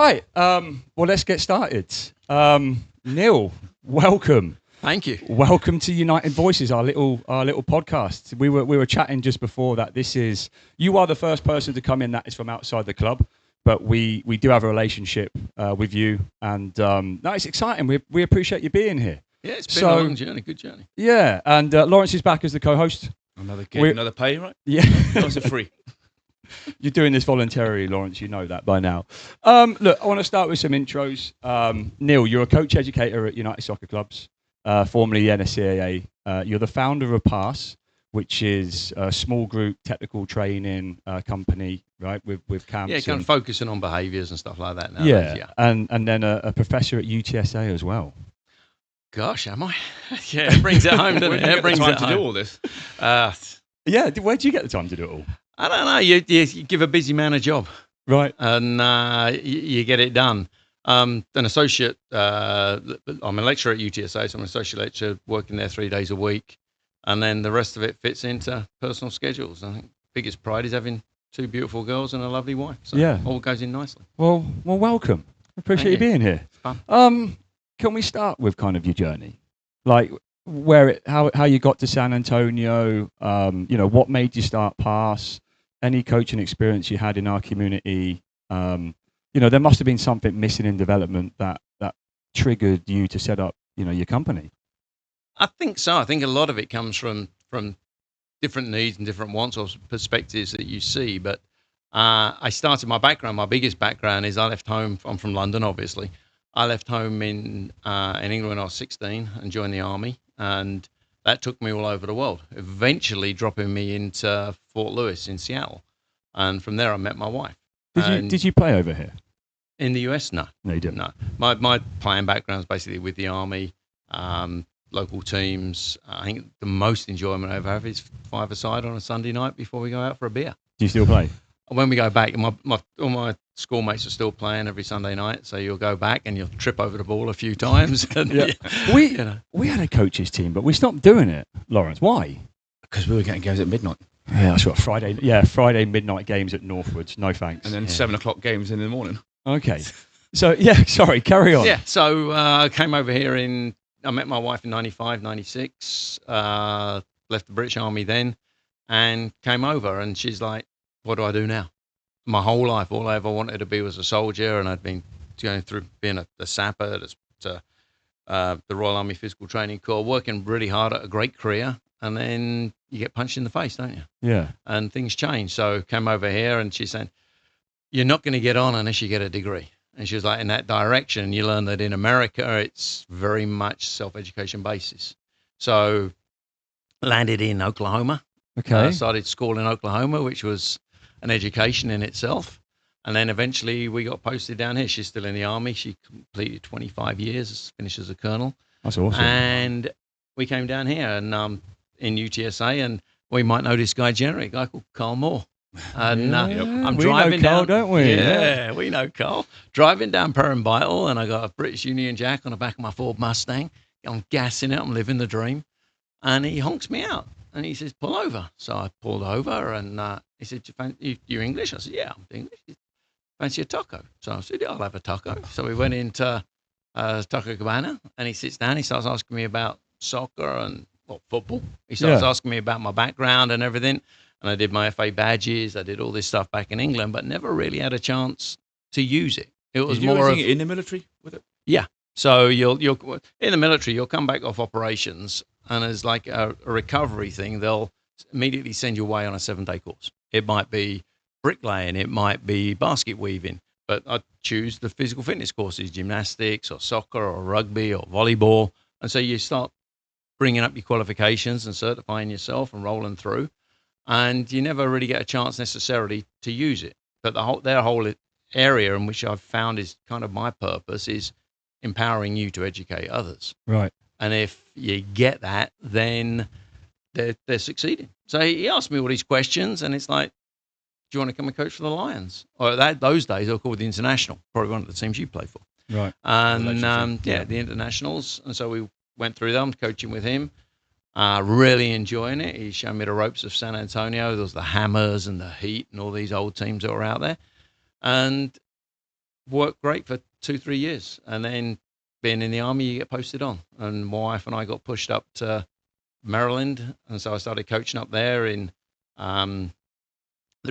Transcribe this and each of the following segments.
right. Well, let's get started. Neil, welcome. Thank you. Welcome to United Voices, our little podcast. We were chatting just before that. You are the first person to come in that is from outside the club, but we do have a relationship with you, and no, it's exciting. We appreciate you being here. Yeah, it's been a long journey, good journey. Yeah, and Lawrence is back as the co-host. Another gig, another pay, right? Yeah, Those are free. You're doing this voluntarily, Lawrence. You know that by now. Look, I want to start with some intros. Neil, you're a coach educator at United Soccer Clubs, formerly the NSCAA. You're the founder of PASS, which is a small group technical training company, right, with camps. Yeah, kind of focusing on behaviours and stuff like that now. Yeah, and then a professor at UTSA as well. Gosh, am I? Yeah, it brings it home, doesn't it? It brings time to do all this. Yeah, where do you get the time to do it all? I don't know. You give a busy man a job, right, and you get it done. An associate. I'm a lecturer at UTSA, so I'm an associate lecturer working there 3 days a week, and then the rest of it fits into personal schedules. I think biggest pride is having two beautiful girls and a lovely wife. So yeah, all goes in nicely. Well, welcome. Appreciate you being here. It's fun. Can we start with kind of your journey, like how you got to San Antonio? What made you start PASS? Any coaching experience you had in our community? There must have been something missing in development that triggered you to set up, your company. I think so. I think a lot of it comes from different needs and different wants or perspectives that you see. But I started my biggest background is I left home. I'm from London, obviously. I left home in England when I was 16 and joined the army, and that took me all over the world, eventually dropping me into Fort Lewis in Seattle. And from there, I met my wife. Did you play over here? In the US? No. No, you didn't? No. My playing background is basically with the army, local teams. I think the most enjoyment I ever have is five-a-side on a Sunday night before we go out for a beer. Do you still play? When we go back, all my schoolmates are still playing every Sunday night, so you'll go back and you'll trip over the ball a few times. And, yeah. We had a coaches team, but we stopped doing it, Lawrence. Why? Because we were getting games at midnight. Yeah, that's what Friday midnight games at Northwoods. No thanks. And then 7 o'clock games in the morning. Okay. So, sorry, carry on. Yeah, so I came over here I met my wife in 95, 96, left the British Army then, and came over, and she's like, what do I do now? My whole life, all I ever wanted to be was a soldier, and I'd been going through being a sapper to the Royal Army Physical Training Corps, working really hard at a great career, and then you get punched in the face, don't you? Yeah. And things change. So came over here, and she's saying, you're not going to get on unless you get a degree. And she was like, in that direction, you learn that in America, it's very much self-education basis. So landed in Oklahoma. Okay. Started school in Oklahoma, which was an education in itself. And then eventually we got posted down here. She's still in the army. She completed 25 years, finished as a colonel. That's awesome. And we came down here and in UTSA, and we might know this guy generally, a guy called Carl Moore. And I'm driving Carl, down, don't we? Yeah, we know Carl. Driving down Perrin-Bytle, and I got a British Union Jack on the back of my Ford Mustang. I'm gassing it. I'm living the dream. And he honks me out. And he says, pull over. So I pulled over, and he said, you English? I said, yeah, I'm English. Fancy a taco? So I said, yeah, I'll have a taco. So we went into Taco Cabana, and he sits down. He starts asking me about soccer and football. He starts asking me about my background and everything. And I did my FA badges. I did all this stuff back in England, but never really had a chance to use it. It was more of in the military with it. Yeah. So you'll in the military, you'll come back off operations, and as like a recovery thing, they'll immediately send you away on a 7-day course. It might be bricklaying, it might be basket weaving, but I choose the physical fitness courses, gymnastics or soccer or rugby or volleyball. And so you start bringing up your qualifications and certifying yourself and rolling through, and you never really get a chance necessarily to use it. But their whole area in which I've found is kind of my purpose is empowering you to educate others. Right. And if you get that, then they're succeeding. So he asked me all these questions, and it's like, do you want to come and coach for the Lions? Or those days, they were called the International, probably one of the teams you play for. Right. And the Internationals. And so we went through them, coaching with him, really enjoying it. He showed me the ropes of San Antonio. There was the Hammers and the Heat and all these old teams that were out there. And worked great for 2-3 years, and then being in the army, you get posted on. And my wife and I got pushed up to Maryland, and so I started coaching up there in the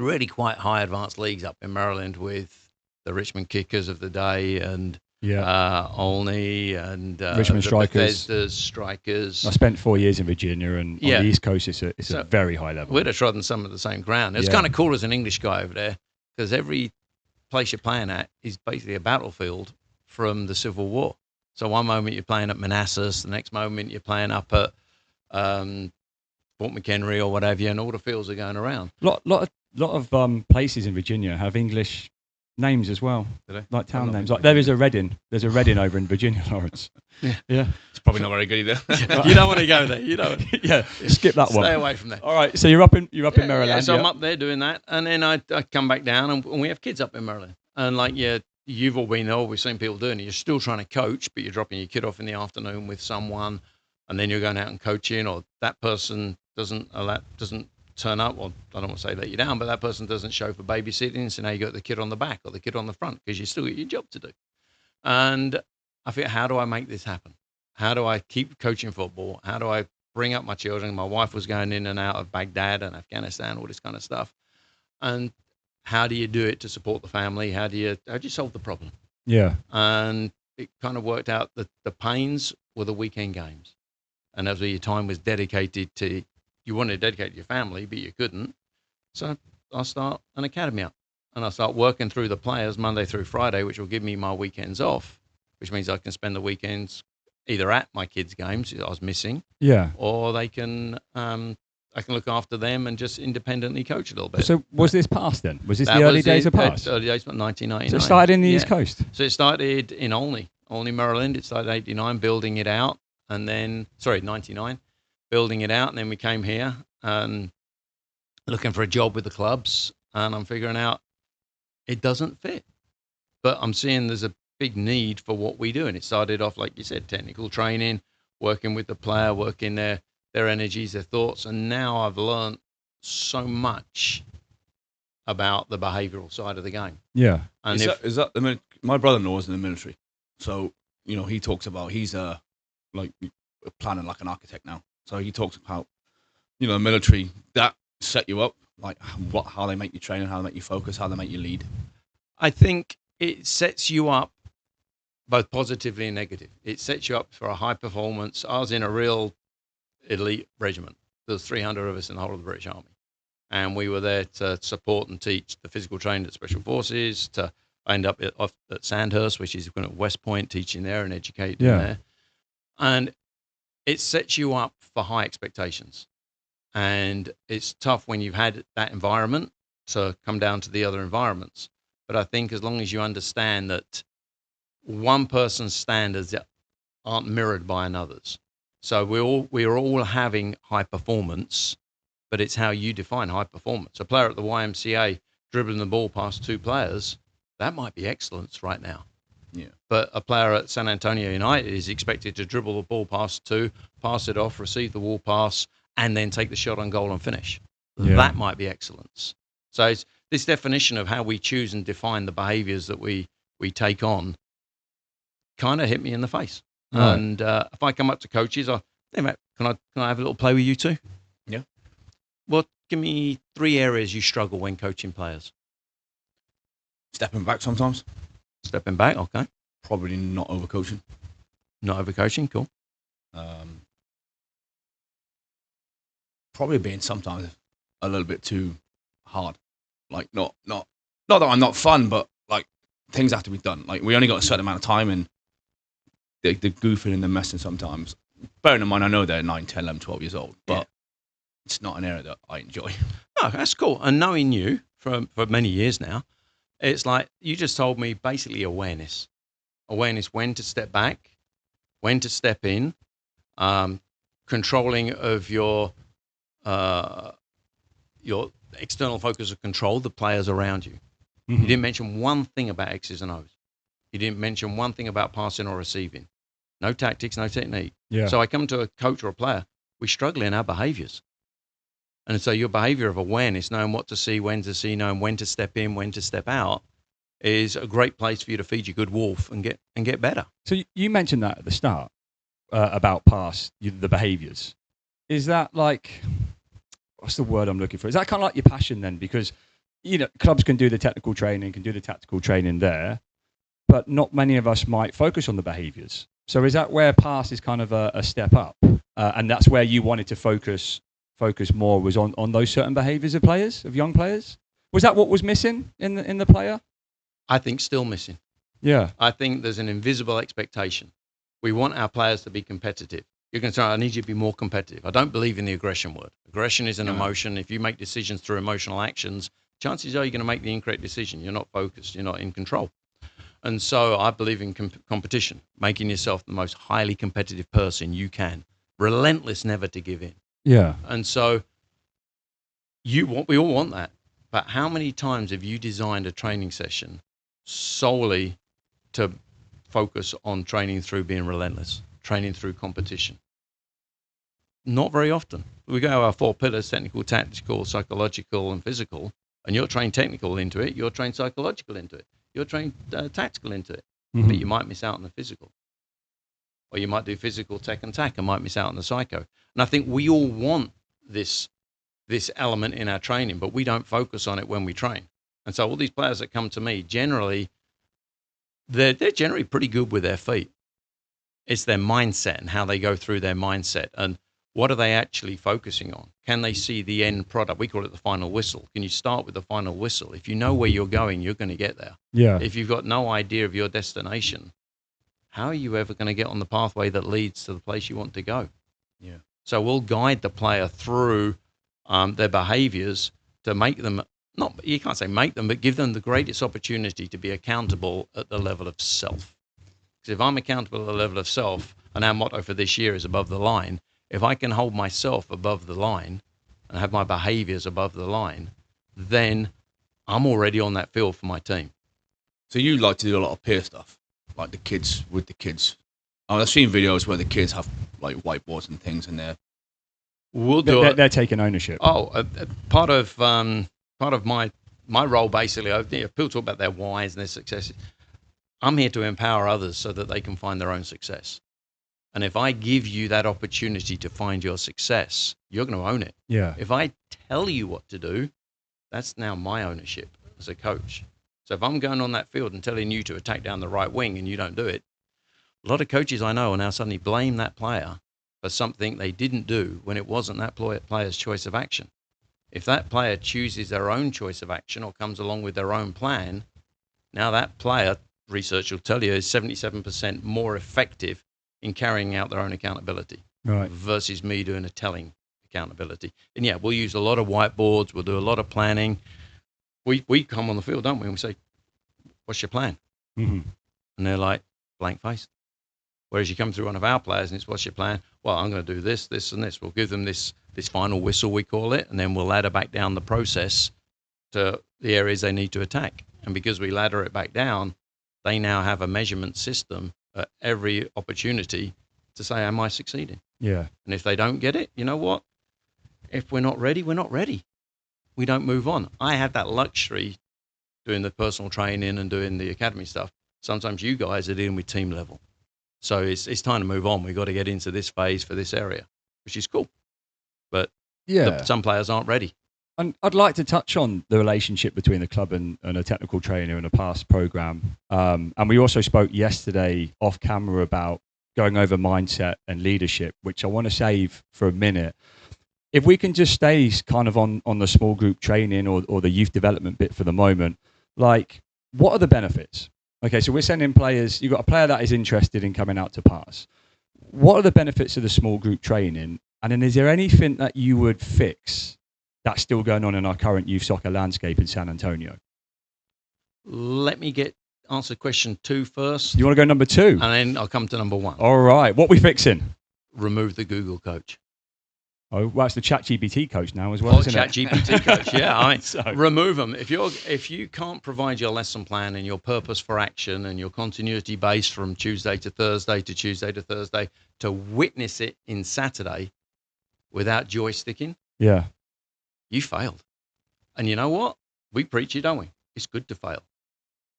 really quite high advanced leagues up in Maryland with the Richmond Kickers of the day and Olney and Richmond the Strikers. Bethesda's Strikers. I spent 4 years in Virginia, and on the East Coast, it's a very high level. We'd have trodden some of the same ground. It's kind of cool as an English guy over there because every place you're playing at is basically a battlefield from the Civil War. So one moment you're playing at Manassas, the next moment you're playing up at Fort McHenry or whatever, and all the fields are going around. Lot of places in Virginia have English names as well, like town names. Like there is a Reading. There's a Reading over in Virginia, Lawrence. Yeah. It's probably not very good either. You don't want to go there. You don't. Skip that one. Stay away from there. All right. So you're up in Maryland. Yeah, so I'm up there doing that, and then I come back down, and we have kids up in Maryland, and like you've all been there. We've seen people doing it. You're still trying to coach, but you're dropping your kid off in the afternoon with someone, and then you're going out and coaching, or that person doesn't turn up, or I don't want to say let you down, but that person doesn't show for babysitting, so now you got the kid on the back or the kid on the front because you still got your job to do. And I think, how do I make this happen? How do I keep coaching football? How do I bring up my children? My wife was going in and out of Baghdad and Afghanistan, all this kind of stuff. And how do you do it to support the family? How do you solve the problem? Yeah. And it kind of worked out that the pains were the weekend games. And that's where your time was dedicated to. You wanted to dedicate to your family, but you couldn't. So I'll start an academy up, and I'll start working through the players Monday through Friday, which will give me my weekends off, which means I can spend the weekends either at my kids' games I was missing, or they can I can look after them and just independently coach a little bit. So was this past then? Was this the early days of past? Early days of 1999. So it started in the East Coast? So it started in Olney, Maryland. It started 89, building it out, and then, 99. Building it out, and then we came here and looking for a job with the clubs, and I'm figuring out it doesn't fit. But I'm seeing there's a big need for what we do, and it started off, like you said, technical training, working with the player, working their energies, their thoughts, and now I've learned so much about the behavioural side of the game. Yeah. And my brother-in-law is in the military, so he talks about he's planning like an architect now. So he talks about, the military, that set you up, like how they make you train and how they make you focus, how they make you lead. I think it sets you up both positively and negative. It sets you up for a high performance. I was in a real elite regiment. There's 300 of us in the whole of the British Army. And we were there to support and teach the physical training at Special Forces, to end up at Sandhurst, which is at West Point, teaching there and educating there. And it sets you up for high expectations. And it's tough when you've had that environment to come down to the other environments. But I think as long as you understand that one person's standards aren't mirrored by another's. So we're all having high performance, but it's how you define high performance. A player at the YMCA dribbling the ball past two players, that might be excellence right now. Yeah. But a player at San Antonio United is expected to dribble the ball past two, pass it off, receive the wall pass, and then take the shot on goal and finish. Yeah. That might be excellence. So it's this definition of how we choose and define the behaviors that we take on kind of hit me in the face. Right. And if I come up to coaches, hey mate, can I have a little play with you too? Yeah. Well, give me 3 areas you struggle when coaching players. Stepping back sometimes. Stepping back, okay. Probably not overcoaching. Not overcoaching, cool. Probably being sometimes a little bit too hard. Like not that I'm not fun, but like things have to be done. Like we only got a certain amount of time, and they're goofing and they're messing sometimes. Bearing in mind, I know they're 9, 10, 11, 12 years old, but it's not an area that I enjoy. No, that's cool. And knowing you for many years now, it's like you just told me basically awareness. Awareness when to step back, when to step in, controlling of your external focus of control, the players around you. Mm-hmm. You didn't mention one thing about X's and O's. You didn't mention one thing about passing or receiving. No tactics, no technique. Yeah. So I come to a coach or a player, we struggle in our behaviors. And so your behavior of awareness, knowing what to see, knowing when to step in, when to step out, is a great place for you to feed your good wolf and get better. So you mentioned that at the start about the behaviours. Is that like, what's the word I'm looking for? Is that kind of like your passion then? Because, clubs can do the technical training, can do the tactical training there, but not many of us might focus on the behaviours. So is that where pass is kind of a step up? And that's where you wanted to focus more, was on those certain behaviours of young players? Was that what was missing in the player? I think still missing. Yeah. I think there's an invisible expectation. We want our players to be competitive. You're going to say, I need you to be more competitive. I don't believe in the aggression word. Aggression is an emotion. If you make decisions through emotional actions, chances are you're going to make the incorrect decision. You're not focused. You're not in control. And so I believe in competition, making yourself the most highly competitive person you can. Relentless, never to give in. Yeah. And so we all want that. But how many times have you designed a training session solely to focus on training through being relentless, training through competition? Not very often. We go our 4 pillars: technical, tactical, psychological, and physical. And you're trained technical into it. You're trained psychological into it. You're trained tactical into it. Mm-hmm. But you might miss out on the physical. Or you might do physical, tech, and tack and might miss out on the psycho. And I think we all want this element in our training, but we don't focus on it when we train. And so all these players that come to me, generally, they're generally pretty good with their feet. It's their mindset and how they go through their mindset. And what are they actually focusing on? Can they see the end product? We call it the final whistle. Can you start with the final whistle? If you know where you're going, you're going to get there. Yeah. If you've got no idea of your destination, how are you ever going to get on the pathway that leads to the place you want to go? Yeah. So we'll guide the player through their behaviors to make them, you can't say make them, but give them the greatest opportunity to be accountable at the level of self. Because if I'm accountable at the level of self, and our motto for this year is above the line, if I can hold myself above the line and have my behaviors above the line, then I'm already on that field for my team. So you like to do a lot of peer stuff, like the kids with the kids. I've seen videos where the kids have like whiteboards and things in there. They're taking ownership. Part of my role, basically, people talk about their whys and their successes. I'm here to empower others so that they can find their own success. And if I give you that opportunity to find your success, you're going to own it. Yeah. If I tell you what to do, that's now my ownership as a coach. So if I'm going on that field and telling you to attack down the right wing and you don't do it, a lot of coaches I know will now suddenly blame that player for something they didn't do when it wasn't that player's choice of action. If that player chooses their own choice of action or comes along with their own plan, now that player, research will tell you, is 77% more effective in carrying out their own accountability, right, versus me doing a telling accountability. And yeah, we'll use a lot of whiteboards. We'll do a lot of planning. We come on the field, don't we? And we say, what's your plan? Mm-hmm. And they're like, blank face. Whereas you come through one of our players and it's, what's your plan? Well, I'm going to do this, this, and this. We'll give them this final whistle, we call it, and then we'll ladder back down the process to the areas they need to attack. And because we ladder it back down, they now have a measurement system at every opportunity to say, am I succeeding? Yeah. And if they don't get it, you know what? If we're not ready, we're not ready. We don't move on. I had that luxury doing the personal training and doing the academy stuff. Sometimes you guys are dealing with team level. So it's time to move on. We've got to get into this phase for this area, which is cool. But some players aren't ready. And I'd like to touch on the relationship between the club and a technical trainer and a past program. And we also spoke yesterday off camera about going over mindset and leadership, which I want to save for a minute. If we can just stay kind of on the small group training or the youth development bit for the moment, like, what are the benefits? Okay, so we're sending players, you've got a player that is interested in coming out to pass. What are the benefits of the small group training? And then is there anything that you would fix that's still going on in our current youth soccer landscape in San Antonio? Let me answer question 2 first. You want to go number 2? And then I'll come to number 1. All right. What we fixing? Remove the Google coach. Oh, well, it's the ChatGPT coach now as well, isn't it? ChatGPT coach, yeah. I mean, remove them. If you can't provide your lesson plan and your purpose for action and your continuity base from Tuesday to Thursday to Tuesday to Thursday to witness it in Saturday without joysticking, yeah, you failed. And you know what? We preach it, don't we? It's good to fail.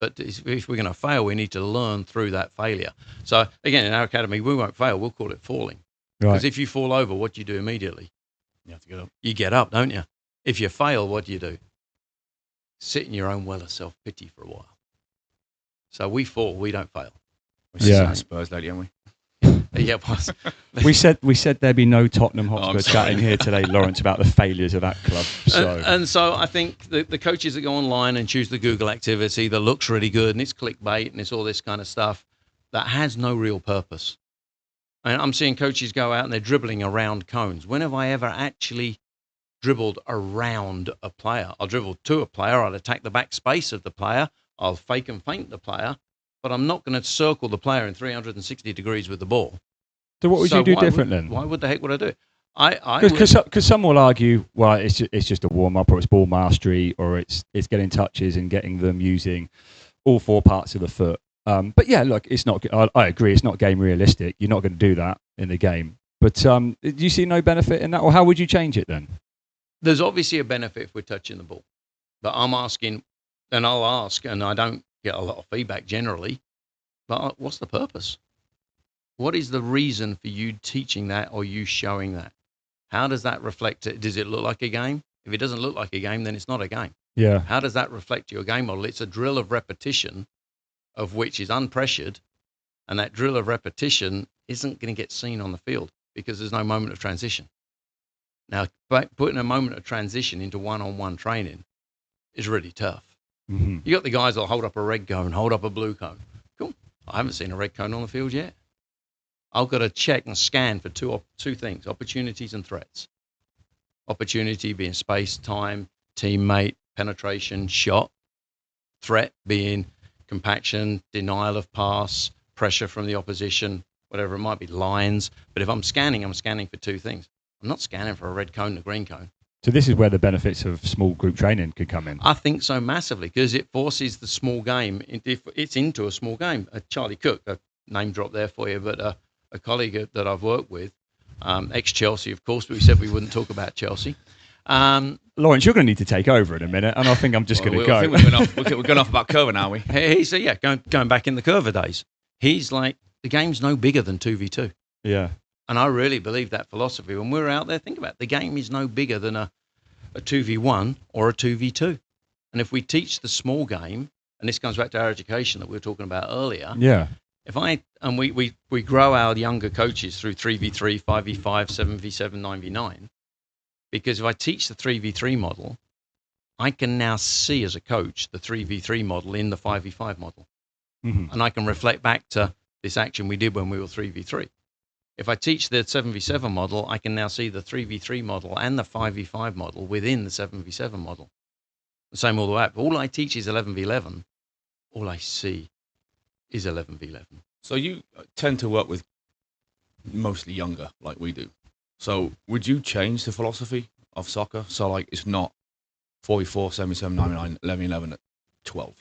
But if we're going to fail, we need to learn through that failure. So again, in our academy, we won't fail. We'll call it falling. Because if you fall over, what do you do immediately? You have to get up. You get up, don't you? If you fail, what do? Sit in your own well of self-pity for a while. So we fall, we don't fail. We're Spurs lately, aren't we? Yeah, boss. we said there'd be no Tottenham Hotspur chatting here today, Lawrence, about the failures of that club. So. And so I think the coaches that go online and choose the Google activity that looks really good and it's clickbait and it's all this kind of stuff that has no real purpose. And I'm seeing coaches go out and they're dribbling around cones. When have I ever actually dribbled around a player? I'll dribble to a player, I'll attack the back space of the player, I'll fake and feint the player, but I'm not going to circle the player in 360 degrees with the ball. So what would you do different then? Why would the heck would I do it? Because some will argue, well, it's just a warm up, or it's ball mastery, or it's getting touches and getting them using all four parts of the foot. But yeah, look, it's not. I agree, it's not game realistic. You're not going to do that in the game. But do you see no benefit in that, or how would you change it then? There's obviously a benefit if we're touching the ball, but I'm asking, and I'll ask, and I don't get a lot of feedback generally. But what's the purpose? What is the reason for you teaching that or you showing that? How does that reflect it? Does it look like a game? If it doesn't look like a game, then it's not a game. Yeah. How does that reflect your game model? It's a drill of repetition, of which is unpressured, and that drill of repetition isn't going to get seen on the field because there's no moment of transition. Now, putting a moment of transition into one-on-one training is really tough. Mm-hmm. You got the guys that'll hold up a red cone, hold up a blue cone. Cool. I haven't seen a red cone on the field yet. I've got to check and scan for two things, opportunities and threats. Opportunity being space, time, teammate, penetration, shot. Threat being compaction, denial of pass, pressure from the opposition, whatever it might be, lines. But if I'm scanning for two things. I'm not scanning for a red cone and a green cone. So this is where the benefits of small group training could come in. I think so massively because it forces the small game. It's into a small game. Charlie Cook, a name drop there for you, but a colleague that I've worked with, ex-Chelsea, of course, but we said we wouldn't talk about Chelsea. Lawrence, you're going to need to take over in a minute, and I think I'm just going to go. I think we're going off about Curva now, are we? He said, yeah, going back in the Curva days. He's like, the game's no bigger than 2v2. Yeah. And I really believe that philosophy. When we're out there, think about it. The game is no bigger than a 2v1 or a 2v2. And if we teach the small game, and this comes back to our education that we were talking about earlier. Yeah. We grow our younger coaches through 3v3, 5v5, 7v7, 9v9. Because if I teach the 3v3 model, I can now see as a coach the 3v3 model in the 5v5 model. Mm-hmm. And I can reflect back to this action we did when we were 3v3. If I teach the 7v7 model, I can now see the 3v3 model and the 5v5 model within the 7v7 model. The same all the way up. All I teach is 11v11. All I see is 11v11. So you tend to work with mostly younger, like we do. So would you change the philosophy of soccer? So like it's not 44, 77, 99, 11, 11 at 12.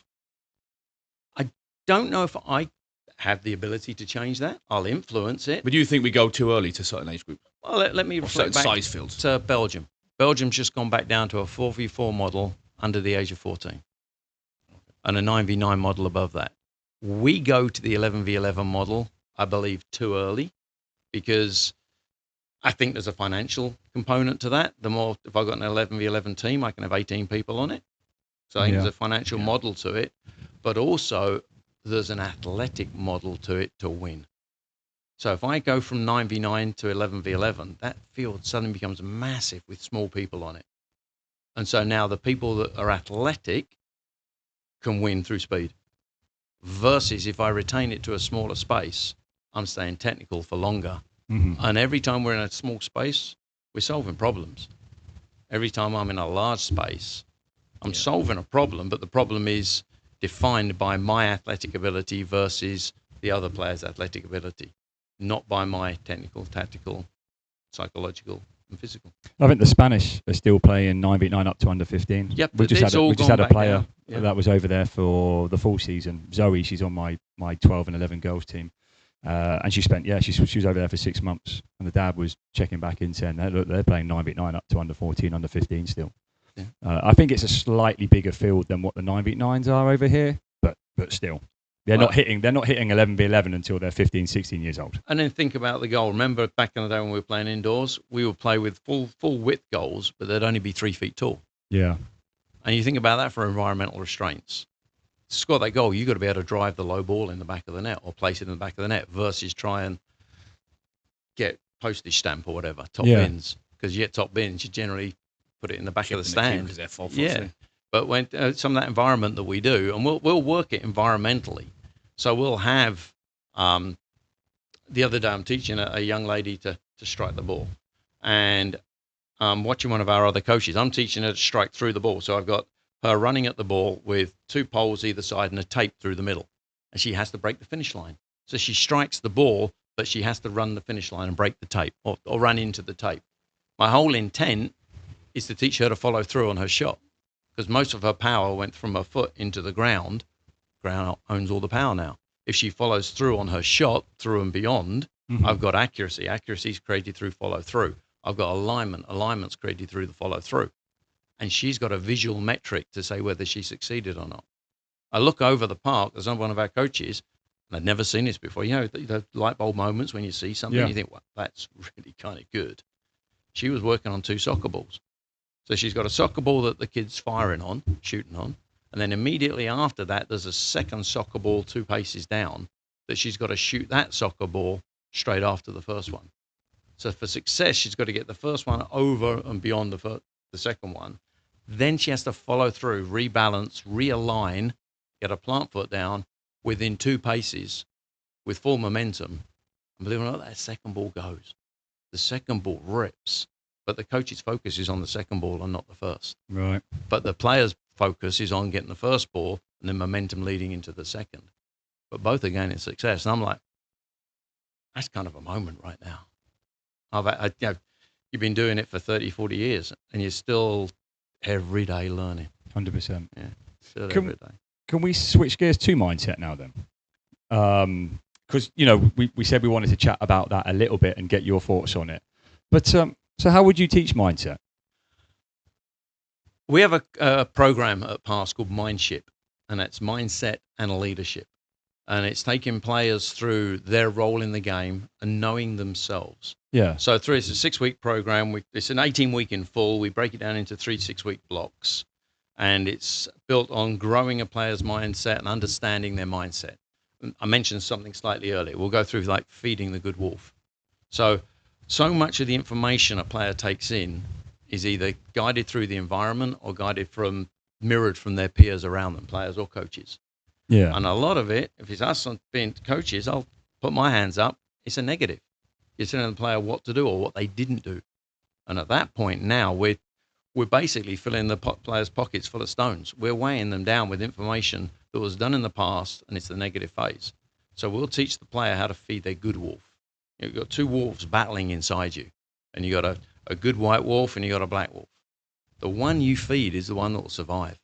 I don't know if I have the ability to change that. I'll influence it. But do you think we go too early to certain age groups? Well, let me reflect back size fields to Belgium. Belgium's just gone back down to a 4v4 model under the age of 14 and a 9v9 model above that. We go to the 11v11 model, I believe, too early because I think there's a financial component to that. The more, if I've got an 11v11 team, I can have 18 people on it. So I think there's a financial model to it, but also there's an athletic model to it to win. So if I go from 9v9 to 11v11, that field suddenly becomes massive with small people on it. And so now the people that are athletic can win through speed. Versus if I retain it to a smaller space, I'm staying technical for longer. Mm-hmm. And every time we're in a small space, we're solving problems. Every time I'm in a large space, I'm solving a problem, but the problem is defined by my athletic ability versus the other player's athletic ability, not by my technical, tactical, psychological, and physical. I think the Spanish are still playing 9v9 up to under 15. Yep, we just had a player Yeah. that was over there for the full season. Zoe, she's on my 12 and 11 girls team. And she spent, she was over there for 6 months. And the dad was checking back in saying, look, they're playing 9v9 up to under 14, under 15 still. Yeah. I think it's a slightly bigger field than what the 9v9s are over here. But but still, they're Well- not hitting 11v11 until they're 15, 16 years old. And then think about the goal. Remember back in the day when we were playing indoors, we would play with full width goals, but they'd only be 3 feet tall. Yeah. And you think about that for environmental restraints. To score that goal, you've got to be able to drive the low ball in the back of the net or place it in the back of the net versus try and get postage stamp or whatever, top bins. Because you get top bins, you generally put it in the back of the stand. Because they're 4 foot. Yeah. But when some of that environment that we do, and we'll work it environmentally. So we'll have, the other day I'm teaching a young lady to strike the ball. And watching one of our other coaches, I'm teaching her to strike through the ball. So I've got her running at the ball with 2 poles either side and a tape through the middle. And she has to break the finish line. So she strikes the ball, but she has to run the finish line and break the tape or run into the tape. My whole intent is to teach her to follow through on her shot because most of her power went from her foot into the ground. Ground owns all the power now. If she follows through on her shot, through and beyond, I've got accuracy. Accuracy is created through follow through. I've got alignment. Alignment's created through the follow through. And she's got a visual metric to say whether she succeeded or not. I look over the park, there's one of our coaches, and I'd never seen this before. You know, the light bulb moments when you see something, you think, well, that's really kind of good. She was working on 2 soccer balls. So she's got a soccer ball that the kid's firing on, shooting on. And then immediately after that, there's a second soccer ball 2 paces down that she's got to shoot that soccer ball straight after the first one. So for success, she's got to get the first one over and beyond the second one. Then she has to follow through, rebalance, realign, get a plant foot down within 2 paces with full momentum. And believe it or not, that second ball goes. The second ball rips, but the coach's focus is on the second ball and not the first. Right. But the player's focus is on getting the first ball and then momentum leading into the second. But both are gaining success. And I'm like, that's kind of a moment right now. You've been doing it for 30, 40 years and you're still every day learning. 100%. Yeah, still every day. Can we switch gears to mindset now then? Because, we said we wanted to chat about that a little bit and get your thoughts on it. But so how would you teach mindset? We have a program at Pass called Mindship, and that's mindset and leadership. And it's taking players through their role in the game and knowing themselves. Yeah. So it's a 6-week program. It's an 18-week in full. We break it down into 3 6-week blocks. And it's built on growing a player's mindset and understanding their mindset. I mentioned something slightly earlier. We'll go through like feeding the good wolf. So much of the information a player takes in is either guided through the environment or mirrored from their peers around them, players or coaches. Yeah. And a lot of it, if it's us being coaches, I'll put my hands up, it's a negative. You're telling the player what to do or what they didn't do. And at that point now, we're basically filling the players' pockets full of stones. We're weighing them down with information that was done in the past, and it's the negative phase. So we'll teach the player how to feed their good wolf. You've got 2 wolves battling inside you, and you got a good white wolf and you got a black wolf. The one you feed is the one that will survive.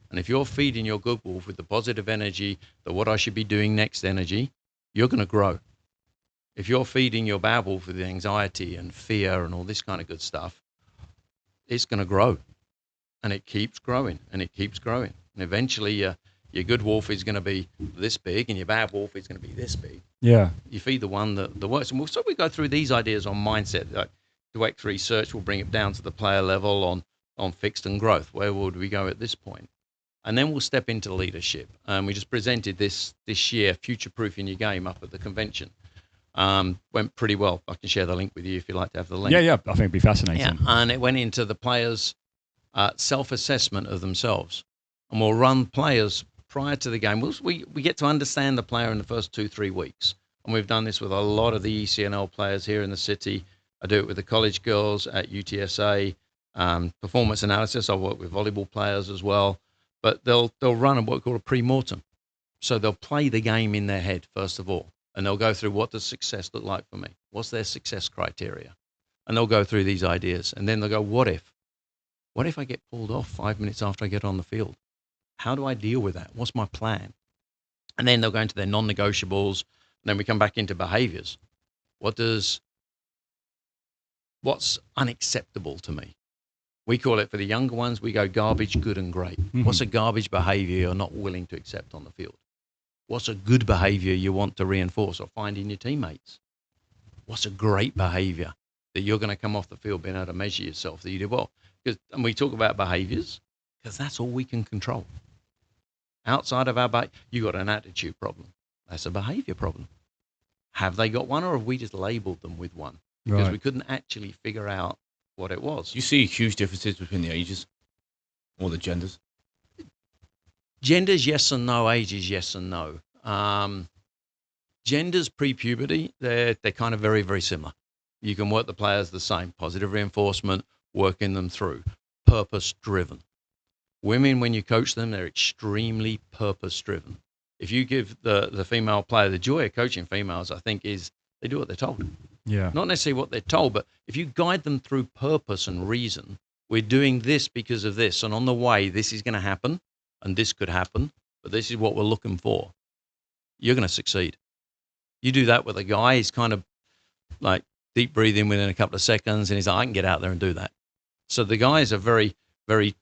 And if you're feeding your good wolf with the positive energy, the what I should be doing next energy, you're going to grow. If you're feeding your bad wolf with anxiety and fear and all this kind of good stuff, it's going to grow. And it keeps growing and it keeps growing. And eventually your good wolf is going to be this big and your bad wolf is going to be this big. Yeah. You feed the one that works. And so we go through these ideas on mindset. Like direct research will bring it down to the player level on fixed and growth. Where would we go at this point? And then we'll step into leadership. We just presented this year, future-proofing your game, up at the convention. Went pretty well. I can share the link with you if you'd like to have the link. Yeah. I think it'd be fascinating. Yeah, and it went into the players' self-assessment of themselves. And we'll run players prior to the game. We get to understand the player in the first 2-3 weeks. And we've done this with a lot of the ECNL players here in the city. I do it with the college girls at UTSA. Performance analysis, I work with volleyball players as well. But they'll run what we call a pre-mortem. So they'll play the game in their head, first of all. And they'll go through, what does success look like for me? What's their success criteria? And they'll go through these ideas. And then they'll go, what if? What if I get pulled off 5 minutes after I get on the field? How do I deal with that? What's my plan? And then they'll go into their non-negotiables. And then we come back into behaviors. What's unacceptable to me? We call it, for the younger ones, we go garbage, good, and great. What's a garbage behavior you're not willing to accept on the field? What's a good behavior you want to reinforce or find in your teammates? What's a great behavior that you're going to come off the field being able to measure yourself that you did well? And we talk about behaviors because that's all we can control. Outside of our you got an attitude problem. That's a behavior problem. Have they got one, or have we just labeled them with one? Because we couldn't actually figure out what it was. You see huge differences between the ages or the genders? Genders, yes and no. Ages, yes and no. Genders pre-puberty, they're kind of very, very similar. You can work the players the same. Positive reinforcement, working them through. Purpose-driven. Women, when you coach them, they're extremely purpose-driven. If you give the female player, the joy of coaching females, I think, is they do what they're told. Yeah. Not necessarily what they're told, but if you guide them through purpose and reason, we're doing this because of this, and on the way, this is going to happen, and this could happen, but this is what we're looking for. You're going to succeed. You do that with a guy, he's kind of like deep breathing within a couple of seconds, and he's like, I can get out there and do that. So the guys are very, very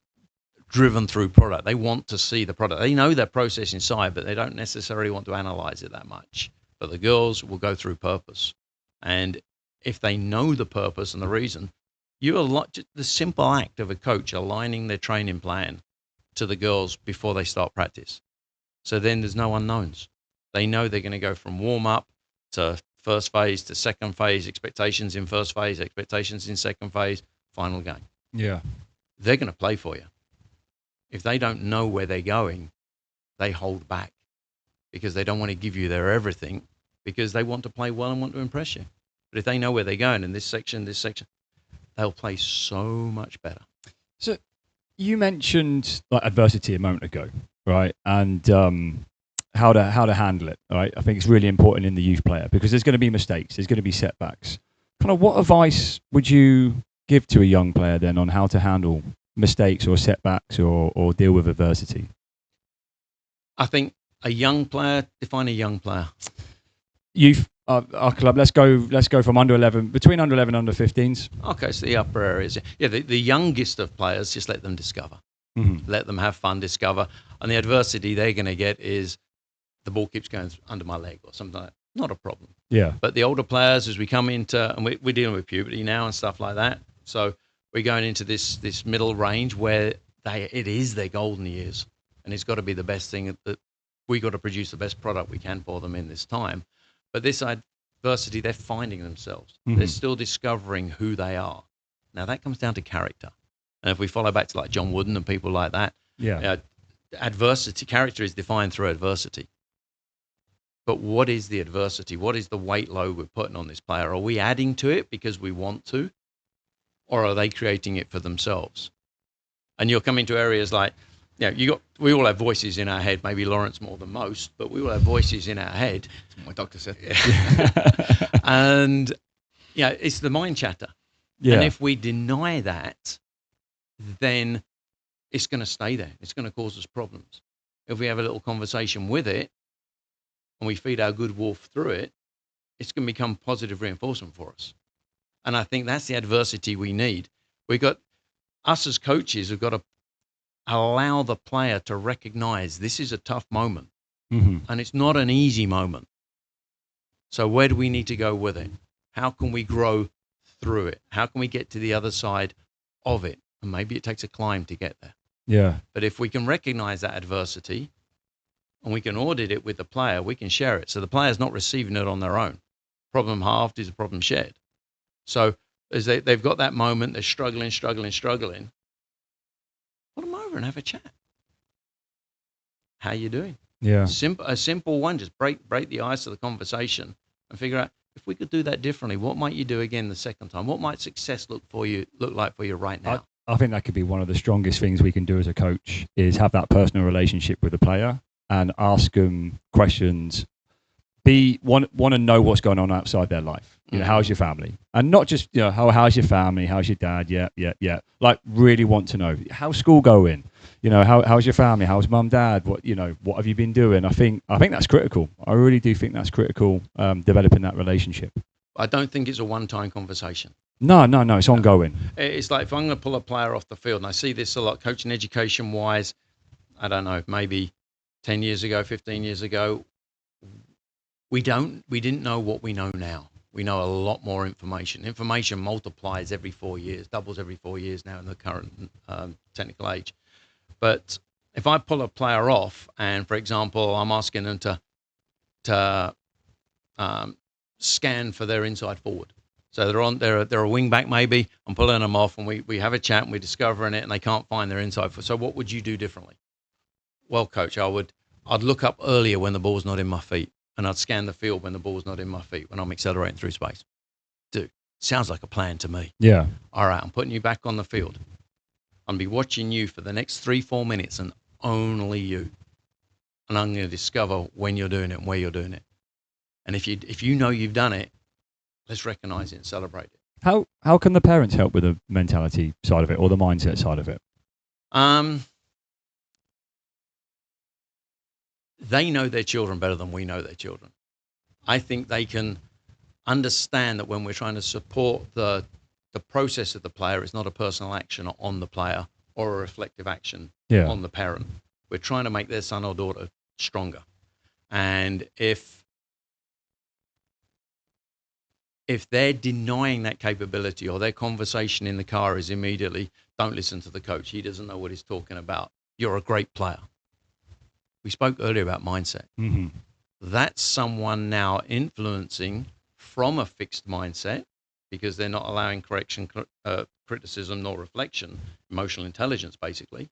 driven through product. They want to see the product. They know their process inside, but they don't necessarily want to analyze it that much. But the girls will go through purpose. And if they know the purpose and the reason, the simple act of a coach aligning their training plan to the girls before they start practice. So then there's no unknowns. They know they're going to go from warm up to first phase to second phase, expectations in first phase, expectations in second phase, final game. Yeah. They're going to play for you. If they don't know where they're going, they hold back because they don't want to give you their everything because they want to play well and want to impress you. But if they know where they're going in this section, they'll play so much better. So you mentioned like adversity a moment ago, right? And how to handle it, right? I think it's really important in the youth player because there's going to be mistakes, there's going to be setbacks. Kind of what advice would you give to a young player then on how to handle mistakes or setbacks or deal with adversity? I think a young player, define a young player. Youth, our club, let's go from under 11, between under 11 and under 15s. Okay, so the upper areas. Yeah, the youngest of players, just let them discover. Mm-hmm. Let them have fun, discover. And the adversity they're going to get is the ball keeps going under my leg or something like that. Not a problem. Yeah. But the older players, as we come into, and we're dealing with puberty now and stuff like that. So we're going into this middle range where it is their golden years. And it's got to be the best thing that we got to produce the best product we can for them in this time. But this adversity, they're finding themselves. Mm-hmm. They're still discovering who they are. Now that comes down to character. And if we follow back to like John Wooden and people like that, adversity, character is defined through adversity. But what is the adversity? What is the weight load we're putting on this player? Are we adding to it because we want to? Or are they creating it for themselves? And you'll come into areas like, we all have voices in our head, maybe Lawrence more than most, but we all have voices in our head. That's what my doctor said. And, it's the mind chatter. Yeah. And if we deny that, then it's going to stay there. It's going to cause us problems. If we have a little conversation with it and we feed our good wolf through it, it's going to become positive reinforcement for us. And I think that's the adversity we need. Us as coaches have got to allow the player to recognize this is a tough moment. Mm-hmm. And it's not an easy moment. So where do we need to go with it? How can we grow through it? How can we get to the other side of it? And maybe it takes a climb to get there. Yeah. But if we can recognize that adversity and we can audit it with the player, we can share it. So the player's not receiving it on their own. Problem halved is a problem shared. So as they've got that moment, they're struggling. Put them over and have a chat. How you doing? Yeah. A simple one, just break the ice of the conversation and figure out if we could do that differently, what might you do again the second time? What might success look like for you right now? I think that could be one of the strongest things we can do as a coach is have that personal relationship with the player and ask them questions. Want to know what's going on outside their life. How's your family? And not just, how's your family? How's your dad? Yeah. Like really want to know how's school going? How's your family? How's mum, dad? What have you been doing? I think that's critical. I really do think that's critical. Developing that relationship. I don't think it's a one-time conversation. No, it's ongoing. It's like if I'm going to pull a player off the field, and I see this a lot, coaching education wise, I don't know, maybe 10 years ago, 15 years ago, we didn't know what we know now. We know a lot more information. Information multiplies every 4 years, doubles every 4 years now in the current technical age. But if I pull a player off, and for example, I'm asking them to scan for their inside forward. So they're a wing back maybe. I'm pulling them off, and we have a chat, and we're discovering it, and they can't find their inside forward. So what would you do differently? Well, coach, I'd look up earlier when the ball's not in my feet, and I'd scan the field when the ball's not in my feet, when I'm accelerating through space. Dude, sounds like a plan to me. Yeah. All right, I'm putting you back on the field. I'll be watching you for the next 3-4 minutes, and only you. And I'm going to discover when you're doing it and where you're doing it. And if you know you've done it, let's recognize it and celebrate it. How can the parents help with the mentality side of it or the mindset side of it? They know their children better than we know their children. I think they can understand that when we're trying to support the process of the player, it's not a personal action on the player or a reflective action on the parent. We're trying to make their son or daughter stronger. And if they're denying that capability, or their conversation in the car is immediately, don't listen to the coach, he doesn't know what he's talking about, you're a great player. We spoke earlier about mindset. Mm-hmm. That's someone now influencing from a fixed mindset, because they're not allowing correction, criticism, nor reflection, emotional intelligence, basically.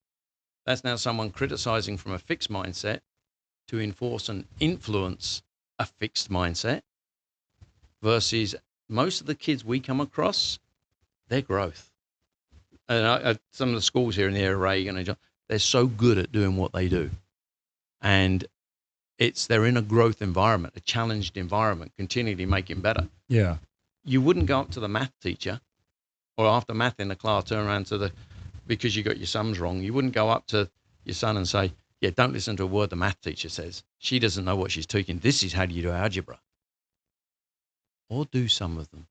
That's now someone criticizing from a fixed mindset to enforce and influence a fixed mindset, versus most of the kids we come across, their growth. And some of the schools here in the area, Reagan, they're so good at doing what they do. And they're in a growth environment, a challenged environment, continually making better. Yeah. You wouldn't go up to the math teacher, or after math in the class, turn around because you got your sums wrong, you wouldn't go up to your son and say, yeah, don't listen to a word the math teacher says. She doesn't know what she's teaching. This is how you do algebra. Or do some of them.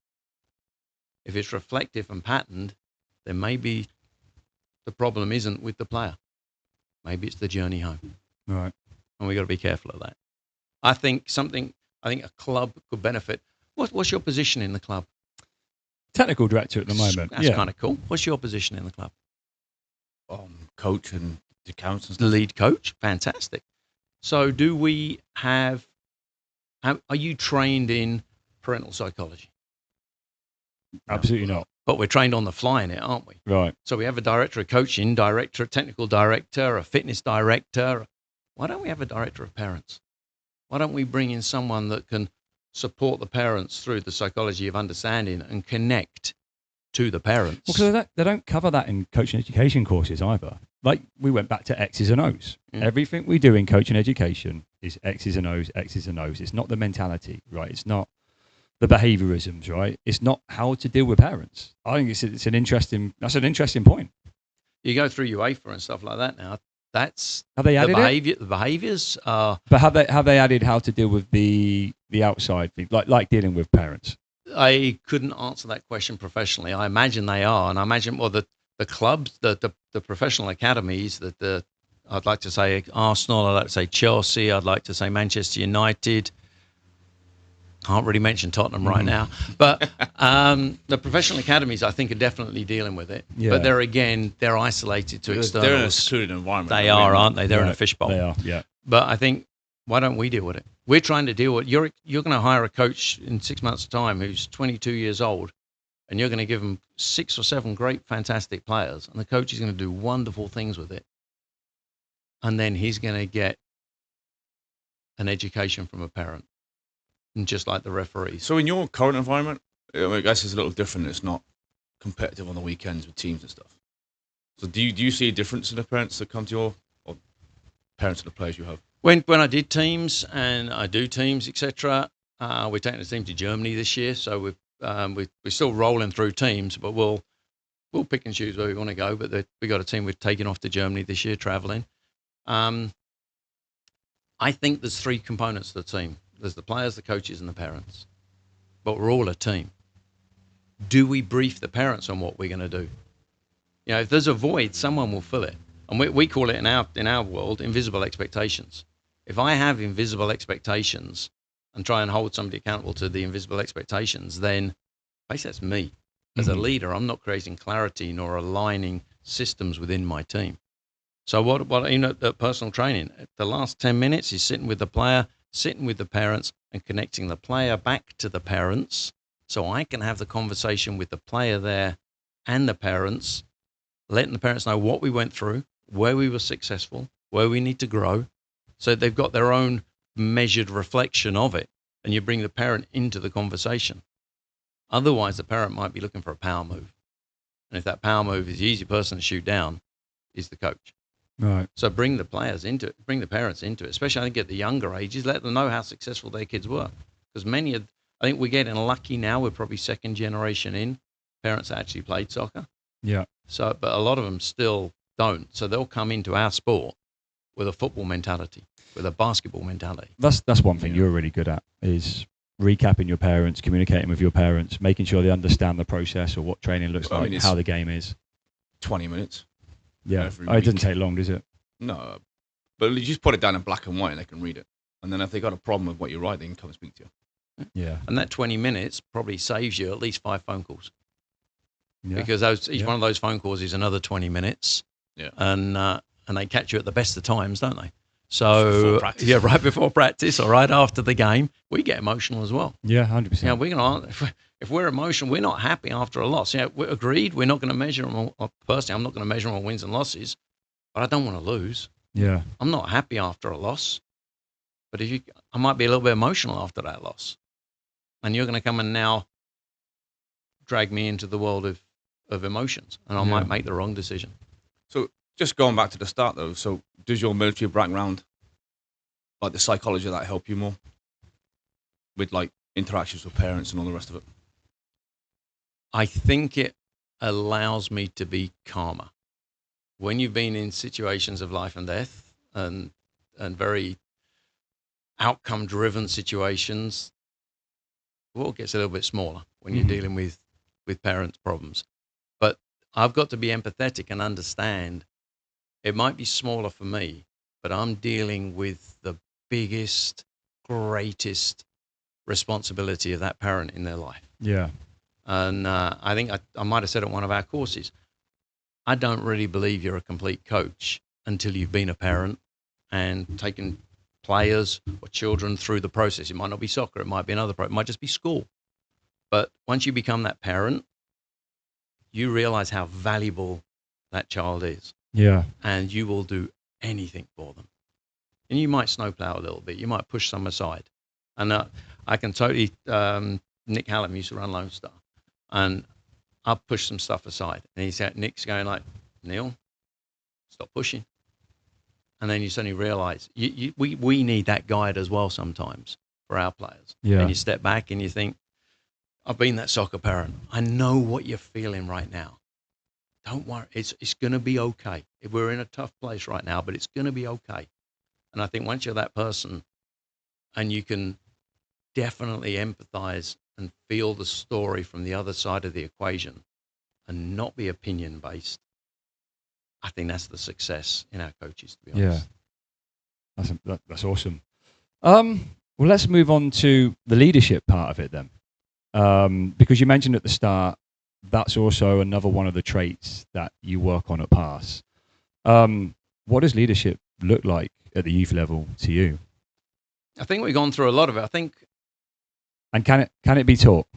If it's reflective and patterned, then maybe the problem isn't with the player. Maybe it's the journey home. Right. And we got to be careful of that. I think a club could benefit. What's your position in the club? Technical director at the moment. That's kind of cool. What's your position in the club? Coach and accounts and The stuff. lead coach. Fantastic. So do we are you trained in parental psychology? Absolutely not. But we're trained on the fly in it, aren't we? Right. So we have a director of coaching, director, a technical director, a fitness director. Why don't we have a director of parents? Why don't we bring in someone that can support the parents through the psychology of understanding and connect to the parents? Well, because they don't cover that in coaching education courses either. Like, we went back to X's and O's. Everything we do in coaching education is X's and O's, X's and O's. It's not the mentality, right? It's not the behaviorisms, right? It's not how to deal with parents. I think that's an interesting point. You go through UEFA and stuff like that now. That's Have they added the behaviors are. But have they added how to deal with the outside thing, like dealing with parents? I couldn't answer that question professionally. I imagine they are, and I imagine the clubs, the professional academies, I'd like to say Arsenal, I'd like to say Chelsea, I'd like to say Manchester United. Can't really mention Tottenham right now, but the professional academies, I think, are definitely dealing with it. Yeah. But they're isolated to externals. They're in a secluded environment. They are, aren't they? They're in a fishbowl. They are, yeah. But I think, why don't we deal with it? We're trying to deal with. You're going to hire a coach in 6 months' time who's 22 years old, and you're going to give him 6 or 7 great, fantastic players, and the coach is going to do wonderful things with it, and then he's going to get an education from a parent, and just like the referees. So in your current environment, I guess it's a little different. It's not competitive on the weekends with teams and stuff. So do you see a difference in the parents that come to your, or parents of the players you have? When I did teams, and I do teams, etc., we're taking the team to Germany this year, so we're still rolling through teams, but we'll pick and choose where we want to go. But we got a team we're taking off to Germany this year, traveling. I think there's 3 components to the team. There's the players, the coaches, and the parents. But we're all a team. do we brief the parents on what we're going to do? You know, if there's a void, someone will fill it. And we call it in our world, invisible expectations. If I have invisible expectations and try and hold somebody accountable to the invisible expectations, then basically that's me. As a leader, I'm not creating clarity nor aligning systems within my team. So what you know, the personal training, the last 10 minutes is sitting with the player, sitting with the parents, and connecting the player back to the parents, so I can have the conversation with the player there and the parents, letting the parents know what we went through, where we were successful, where we need to grow, so they've got their own measured reflection of it, and you bring the parent into the conversation. Otherwise, the parent might be looking for a power move. And if that power move is the easy person to shoot down, is the coach. Right. So bring the players into it, bring the parents into it, especially I think at the younger ages, let them know how successful their kids were. Because I think we're getting lucky now, we're probably second generation in, parents that actually played soccer. Yeah. So, but a lot of them still don't. So they'll come into our sport with a football mentality, with a basketball mentality. That's one thing you're really good at, is recapping your parents, communicating with your parents, making sure they understand the process or what training looks like, how the game is. 20 minutes. Yeah. Every It doesn't take long, does it? No, but you just put it down in black and white and they can read it. And then if they got a problem with what you write, they can come and speak to you. Yeah. And that 20 minutes probably saves you at least 5 phone calls. Yeah. Because each one of those phone calls is another 20 minutes. Yeah. And they catch you at the best of times, don't they? So, practice. right before practice or right after the game, we get emotional as well. Yeah, 100%. You know, we're gonna, if we're emotional, we're not happy after a loss. Yeah, we're agreed. We're not going to measure them. Personally, I'm not going to measure them on wins and losses, but I don't want to lose. Yeah. I'm not happy after a loss, but I might be a little bit emotional after that loss, and you're going to come and now drag me into the world of emotions, and I might make the wrong decision. So just going back to the start though, so does your military background, like the psychology of that, help you more with like interactions with parents and all the rest of it? I think it allows me to be calmer. When you've been in situations of life and death and very outcome-driven situations, the world gets a little bit smaller when you're dealing with parents' problems. But I've got to be empathetic and understand it might be smaller for me, but I'm dealing with the biggest, greatest responsibility of that parent in their life. Yeah. And I think I might have said at one of our courses, I don't really believe you're a complete coach until you've been a parent and taken players or children through the process. It might not be soccer, it might be another it might just be school. But once you become that parent, you realize how valuable that child is. Yeah. And you will do anything for them. And you might snowplow a little bit. You might push some aside. And I can totally, Nick Hallam used to run Lone Star. And I'll push some stuff aside. And Nick's going like, Neil, stop pushing. And then you suddenly realize we need that guide as well sometimes for our players. Yeah. And you step back and you think, I've been that soccer parent. I know what you're feeling right now. Don't worry. It's going to be okay. We're in a tough place right now, but it's going to be okay. And I think once you're that person and you can definitely empathize and feel the story from the other side of the equation and not be opinion based, I think that's the success in our coaches, to be honest. Yeah. That's awesome. Well, let's move on to the leadership part of it then. Because you mentioned at the start, that's also another one of the traits that you work on at PASS. What does leadership look like at the youth level to you? I think we've gone through a lot of it. And can it be taught?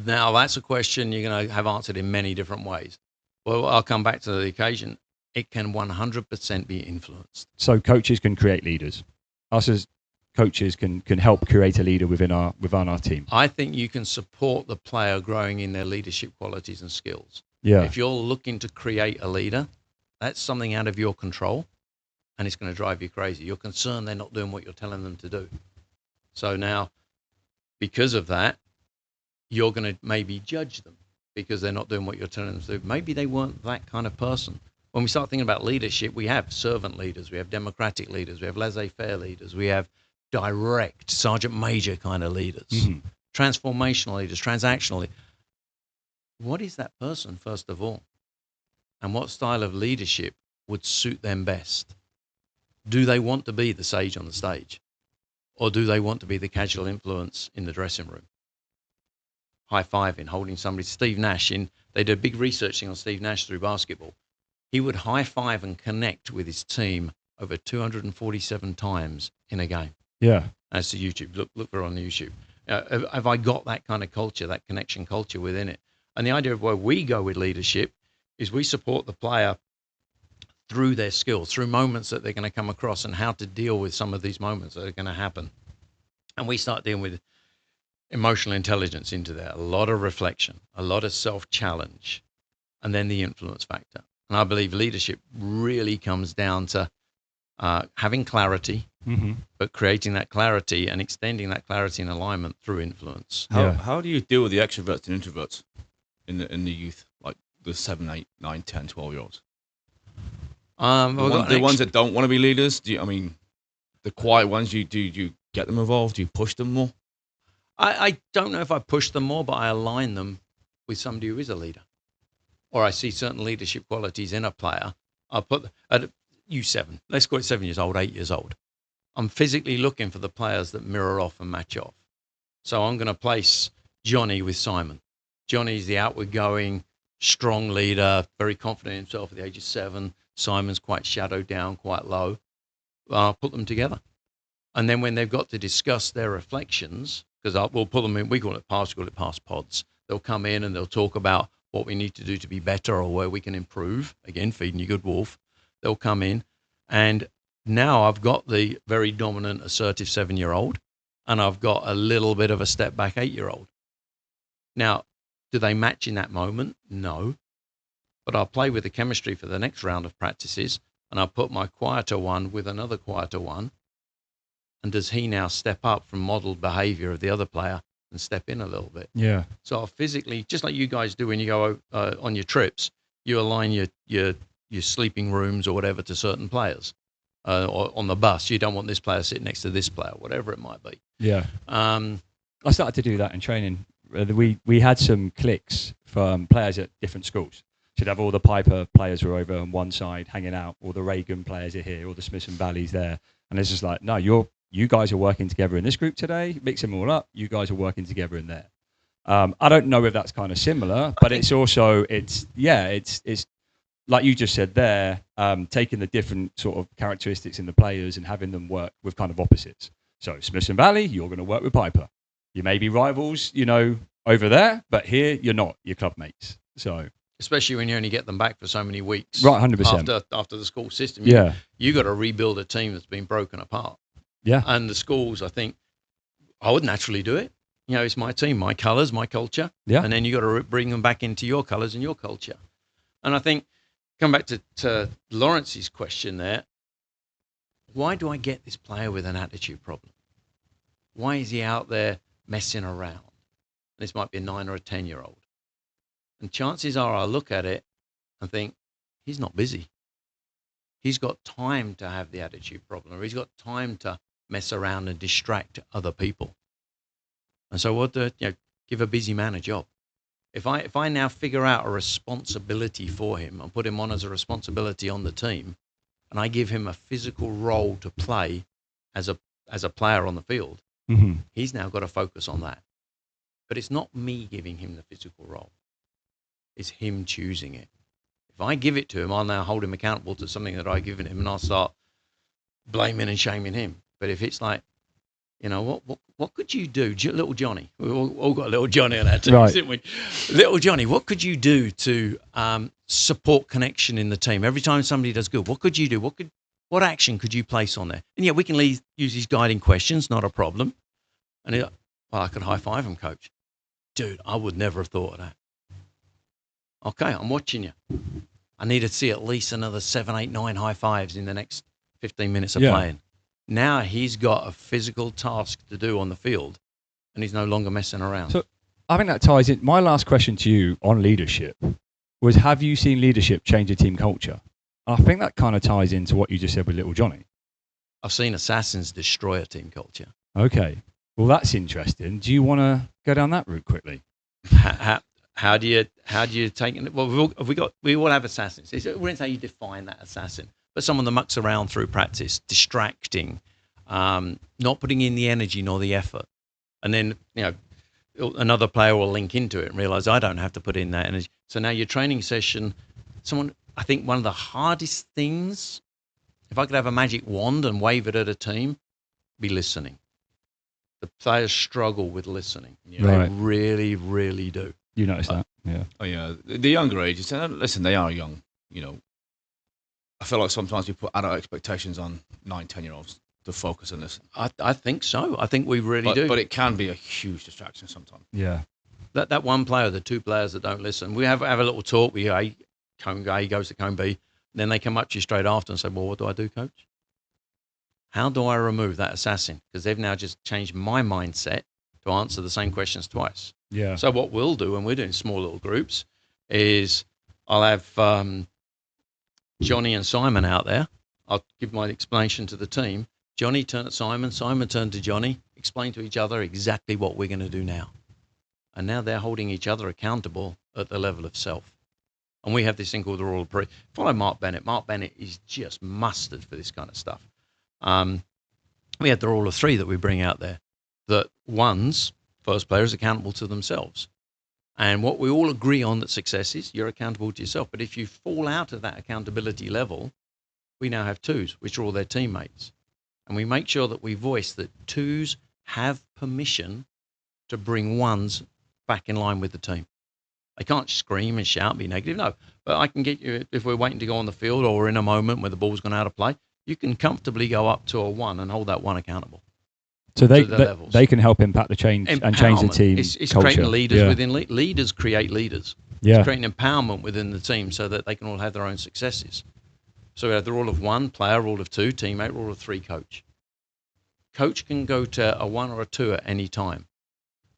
Now that's a question you're going to have answered in many different ways. Well, I'll come back to the occasion. It can 100% be influenced. So coaches can create leaders. Us as coaches can help create a leader within our team. I think you can support the player growing in their leadership qualities and skills. Yeah. If you're looking to create a leader, that's something out of your control, and it's going to drive you crazy. You're concerned they're not doing what you're telling them to do. So now, because of that, you're going to maybe judge them because they're not doing what you're telling them to do. Maybe they weren't that kind of person. When we start thinking about leadership, we have servant leaders, we have democratic leaders, we have laissez-faire leaders, we have direct sergeant major kind of leaders. transformational leaders, transactional. What is that person, first of all? And what style of leadership would suit them best? Do they want to be the sage on the stage? Or do they want to be the casual influence in the dressing room? High-fiving, holding somebody. Steve Nash, they did big researching on Steve Nash through basketball. He would high-five and connect with his team over 247 times in a game. Yeah. That's the YouTube. Look for it on YouTube. Have I got that kind of culture, that connection culture within it? And the idea of where we go with leadership is we support the player through their skills, through moments that they're going to come across and how to deal with some of these moments that are going to happen. And we start dealing with emotional intelligence into there, a lot of reflection, a lot of self-challenge, and then the influence factor. And I believe leadership really comes down to having clarity, but creating that clarity and extending that clarity and alignment through influence. How do you deal with the extroverts and introverts in the youth, like the 7, 8, 9, 10, 12-year-olds? The ones that don't want to be leaders, the quiet ones, do you get them involved? Do you push them more? I don't know if I push them more, but I align them with somebody who is a leader. Or I see certain leadership qualities in a player. I'll put at U7, let's call it 7 years old, 8 years old. I'm physically looking for the players that mirror off and match off. So I'm going to place Johnny with Simon. Johnny's the outward-going, strong leader, very confident in himself at the age of 7. Simon's quite shadowed down, quite low. I'll put them together. And then when they've got to discuss their reflections, because we'll put them in, we call it pass pods. They'll come in and they'll talk about what we need to do to be better or where we can improve. Again, feeding you good wolf. They'll come in, and now I've got the very dominant, assertive 7-year-old, and I've got a little bit of a step back 8-year-old. Now, do they match in that moment? No. But I'll play with the chemistry for the next round of practices, and I'll put my quieter one with another quieter one. And does he now step up from modeled behavior of the other player and step in a little bit? Yeah. So I'll physically, just like you guys do when you go on your trips, you align your sleeping rooms or whatever to certain players. Or on the bus, you don't want this player sitting next to this player, whatever it might be. Yeah. I started to do that in training. We had some cliques from players at different schools. So you'd have all the Piper players were over on one side hanging out, all the Reagan players are here, all the Smiths and Valleys there. And it's just like, no, you guys are working together in this group today, mix them all up, you guys are working together in there. I don't know if that's kind of similar, but it's also, it's like you just said there, taking the different sort of characteristics in the players and having them work with kind of opposites. So Smiths and Valley, you're going to work with Piper. You may be rivals, over there, but here you're not, you're club mates. So especially when you only get them back for so many weeks. Right, 100%. After the school system. Yeah. You got to rebuild a team that's been broken apart. Yeah. And the schools, I think, I would naturally do it. It's my team, my colours, my culture. Yeah. And then you got to bring them back into your colours and your culture. And I think, come back to Lawrence's question there, why do I get this player with an attitude problem? Why is he out there messing around? This might be a 9 or a 10-year-old. And chances are I'll look at it and think, he's not busy. He's got time to have the attitude problem, or he's got time to mess around and distract other people. And so give a busy man a job. If I now figure out a responsibility for him and put him on as a responsibility on the team, and I give him a physical role to play as a player on the field, he's now got to focus on that. But it's not me giving him the physical role. It's him choosing it. If I give it to him, I'll now hold him accountable to something that I've given him, and I'll start blaming and shaming him. But if it's like, what could you do, little Johnny? We all got little Johnny on our team, right, didn't we? Little Johnny, what could you do to support connection in the team? Every time somebody does good, what could you do? What action could you place on there? And we can use these guiding questions, not a problem. And I could high five him, coach. Dude, I would never have thought of that. Okay, I'm watching you. I need to see at least another 7, 8, 9 high fives in the next 15 minutes of playing. Now he's got a physical task to do on the field, and he's no longer messing around. So I think that ties in. My last question to you on leadership was, have you seen leadership change a team culture? I think that kind of ties into what you just said with little Johnny. I've seen assassins destroy a team culture. Okay. Well, that's interesting. Do you want to go down that route quickly? How do you take it? Well, we all have assassins. We didn't say you define that assassin, but someone that mucks around through practice, distracting, not putting in the energy nor the effort, and then another player will link into it and realize I don't have to put in that energy. So now your training session, I think one of the hardest things, if I could have a magic wand and wave it at a team, be listening. The players struggle with listening. Right. They really, really do. You notice that? Yeah. Oh yeah, the younger ages. Listen, they are young. I feel like sometimes we put adult expectations on 9-10-year-olds to focus and listen. I think so. I think we really do. But it can be a huge distraction sometimes. Yeah. That one player, the two players that don't listen, we have a little talk. Cone A goes to cone B. Then they come up to you straight after and say, well, what do I do, coach? How do I remove that assassin? Because they've now just changed my mindset to answer the same questions twice. Yeah. So what we'll do when we're doing small little groups is I'll have Johnny and Simon out there. I'll give my explanation to the team. Johnny turned to Simon. Simon turned to Johnny. Explain to each other exactly what we're going to do now. And now they're holding each other accountable at the level of self. And we have this thing called the rule of three. Follow Mark Bennett. Mark Bennett is just mustard for this kind of stuff. We had the rule of three that we bring out there. That first player is accountable to themselves. And what we all agree on that success is, you're accountable to yourself. But if you fall out of that accountability level, we now have twos, which are all their teammates. And we make sure that we voice that twos have permission to bring ones back in line with the team. They can't scream and shout and be negative. No, but I can get you, if we're waiting to go on the field or we're in a moment where the ball's gone out of play, you can comfortably go up to a one and hold that one accountable. So they can help impact the change and change the team. It's culture. Creating leaders within leaders create leaders. Yeah. It's creating empowerment within the team so that they can all have their own successes. So we have the rule of one, player, rule of two, teammate, rule of three, coach. Coach can go to a one or a two at any time.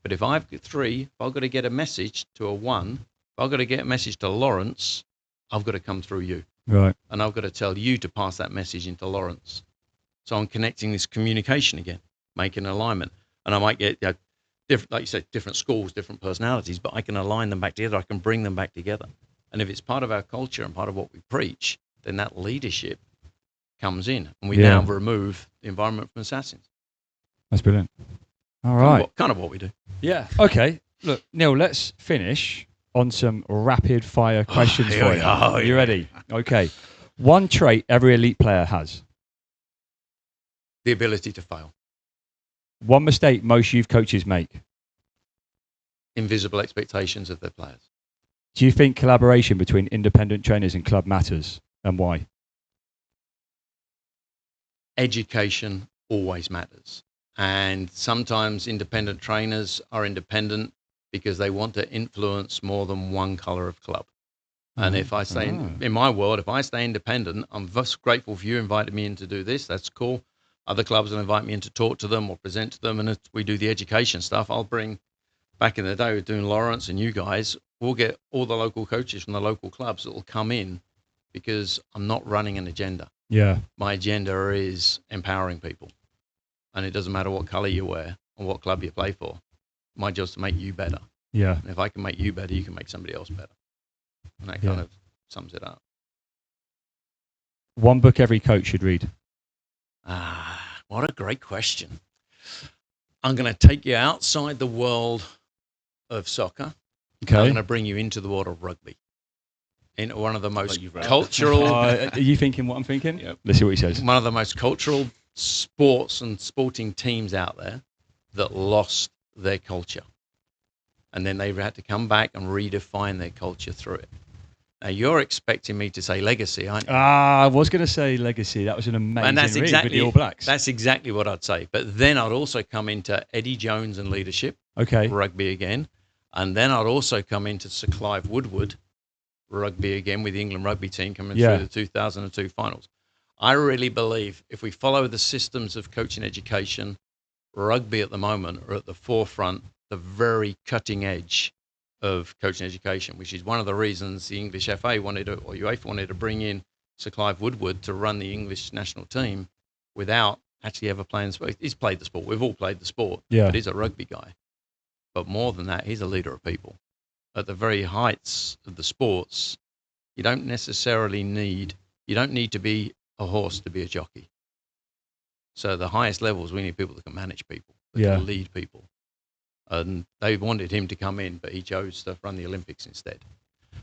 But if I've got three, if I've got to get a message to a one, if I've got to get a message to Lawrence, I've got to come through you. Right. And I've got to tell you to pass that message into Lawrence. So I'm connecting this communication again, making an alignment. And I might get, different, like you said, different schools, different personalities, but I can align them back together. I can bring them back together. And if it's part of our culture and part of what we preach, then that leadership comes in. And we now remove the environment from assassins. That's brilliant. All right. Kind of what we do. Yeah. Okay. Look, Neil, let's finish on some rapid fire questions for you. Are you ready? Okay. One trait every elite player has. The ability to fail. One mistake most youth coaches make. Invisible expectations of their players. Do you think collaboration between independent trainers and club matters, and why? Education always matters. And sometimes independent trainers are independent because they want to influence more than one color of club. And if I stay in my world, if I stay independent, I'm just grateful for you invited me in to do this. That's cool. Other clubs will invite me in to talk to them or present to them. And if we do the education stuff, I'll bring, back in the day, we're doing Lawrence and you guys, we'll get all the local coaches from the local clubs that will come in because I'm not running an agenda. Yeah. My agenda is empowering people. And it doesn't matter what color you wear or what club you play for. My job is to make you better. Yeah. And if I can make you better, you can make somebody else better. And that kind of sums it up. One book every coach should read. What a great question. I'm going to take you outside the world of soccer. Okay. I'm going to bring you into the world of rugby. Into one of the most cultural... Are you thinking what I'm thinking? Yep. Let's see what he says. One of the most cultural sports and sporting teams out there that lost their culture. And then they had to come back and redefine their culture through it. Now, you're expecting me to say legacy, aren't you? I was going to say legacy. That was an amazing read with the All Blacks. That's exactly what I'd say. But then I'd also come into Eddie Jones and leadership, rugby again. And then I'd also come into Sir Clive Woodward, rugby again, with the England rugby team coming through the 2002 finals. I really believe if we follow the systems of coaching education, rugby at the moment are at the forefront, the very cutting edge of coaching education, which is one of the reasons the English FA wanted to, or UEFA wanted to bring in Sir Clive Woodward to run the English national team without actually ever playing sport. He's played the sport. We've all played the sport. Yeah. But he's a rugby guy. But more than that, he's a leader of people. At the very heights of the sports, you don't need to be a horse to be a jockey. So the highest levels, we need people that can manage people, that can lead people. And they wanted him to come in, but he chose to run the Olympics instead.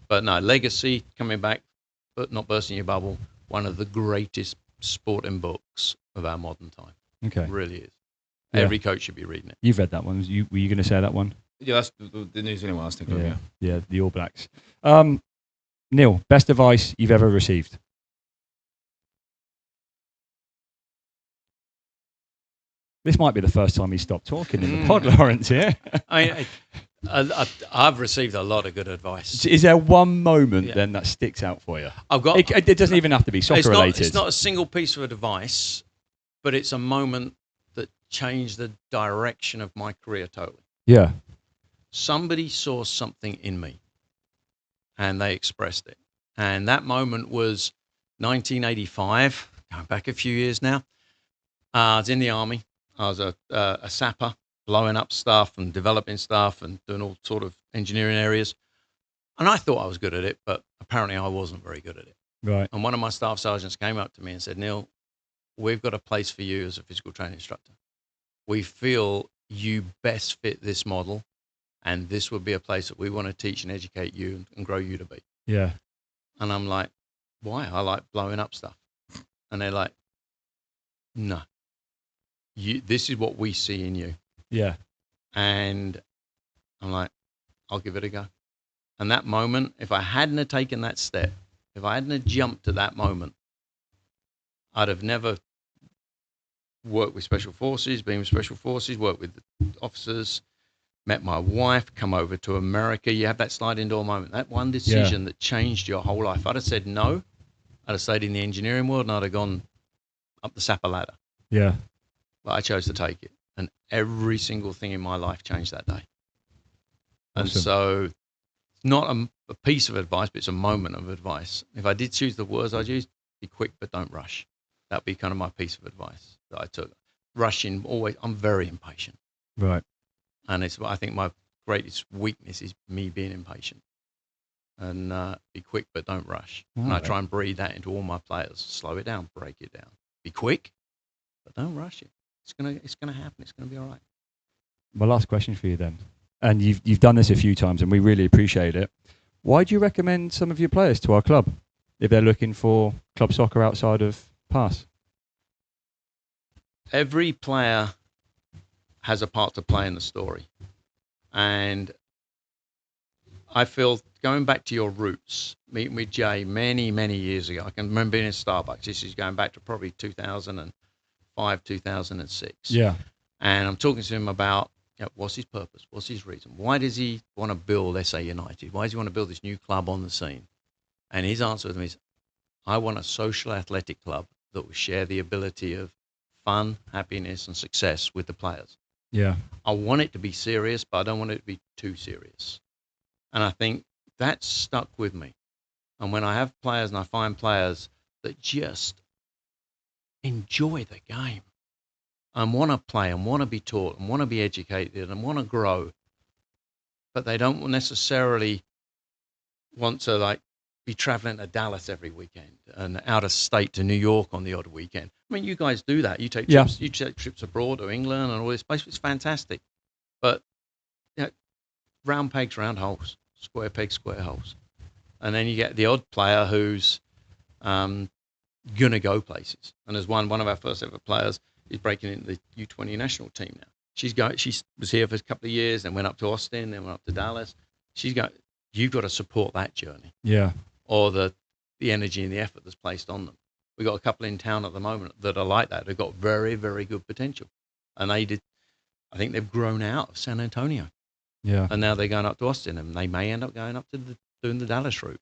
But no, legacy, coming back, but not bursting your bubble, one of the greatest sporting books of our modern time. Okay. It really is. Yeah. Every coach should be reading it. You've read that one. Were you going to say that one? Yeah, that's the New Zealand one I was thinking of, yeah. Yeah, the All Blacks. Neil, best advice you've ever received? This might be the first time he stopped talking in the pod, Lawrence, here. I've received a lot of good advice. Is there one moment then that sticks out for you? It doesn't even have to be soccer related. It's not a single piece of advice, but it's a moment that changed the direction of my career totally. Yeah. Somebody saw something in me and they expressed it. And that moment was 1985, going back a few years now. I was in the army. I was a sapper, blowing up stuff and developing stuff and doing all sort of engineering areas. And I thought I was good at it, but apparently I wasn't very good at it. Right. And one of my staff sergeants came up to me and said, Neil, we've got a place for you as a physical training instructor. We feel you best fit this model, and this would be a place that we want to teach and educate you and grow you to be. Yeah. And I'm like, why? I like blowing up stuff. And they're like, no, this is what we see in you. Yeah. And I'm like, I'll give it a go. And that moment, if I hadn't have taken that step, if I hadn't have jumped at that moment, I'd have never worked with special forces, been with special forces, worked with officers, met my wife, come over to America. You have that sliding door moment, that one decision that changed your whole life. I'd have said no. I'd have stayed in the engineering world and I'd have gone up the sapper ladder. Yeah. But I chose to take it. And every single thing in my life changed that day. And Awesome. so it's not a piece of advice, but it's a moment of advice. If I did choose the words I'd use, be quick, but don't rush. That'd be kind of my piece of advice that I took. Rushing, always, I'm very impatient. Right. And I think my greatest weakness is me being impatient. And be quick, but don't rush. And I try and breathe that into all my players. Slow it down, break it down. Be quick, but don't rush it. It's gonna happen. It's gonna be all right. My last question for you then, and you've done this a few times, and we really appreciate it. Why do you recommend some of your players to our club if they're looking for club soccer outside of pass? Every player has a part to play in the story, and I feel going back to your roots, meeting with Jay many years ago. I can remember being in Starbucks. This is going back to probably 2005, 2006. Yeah. And I'm talking to him about what's his purpose, what's his reason, why does he want to build SA United? Why does he want to build this new club on the scene? And his answer to me is, I want a social athletic club that will share the ability of fun, happiness, and success with the players. Yeah. I want it to be serious, but I don't want it to be too serious. And I think that's stuck with me. And when I have players and I find players that just enjoy the game and want to play and want to be taught and want to be educated and want to grow, but they don't necessarily want to be traveling to Dallas every weekend and out of state to New York on the odd weekend. I mean, you guys do that. You take trips abroad to England and all this place. It's fantastic. But round pegs, round holes, square pegs, square holes. And then you get the odd player who's going to go places. And there's one of our first ever players is breaking into the U20 national team now. She was here for a couple of years, then went up to Austin, then went up to Dallas. You've got to support that journey. Yeah. Or the energy and the effort that's placed on them. We've got a couple in town at the moment that are like that. They've got very, very good potential. And I think they've grown out of San Antonio. Yeah. And now they're going up to Austin, and they may end up going up to doing the Dallas route.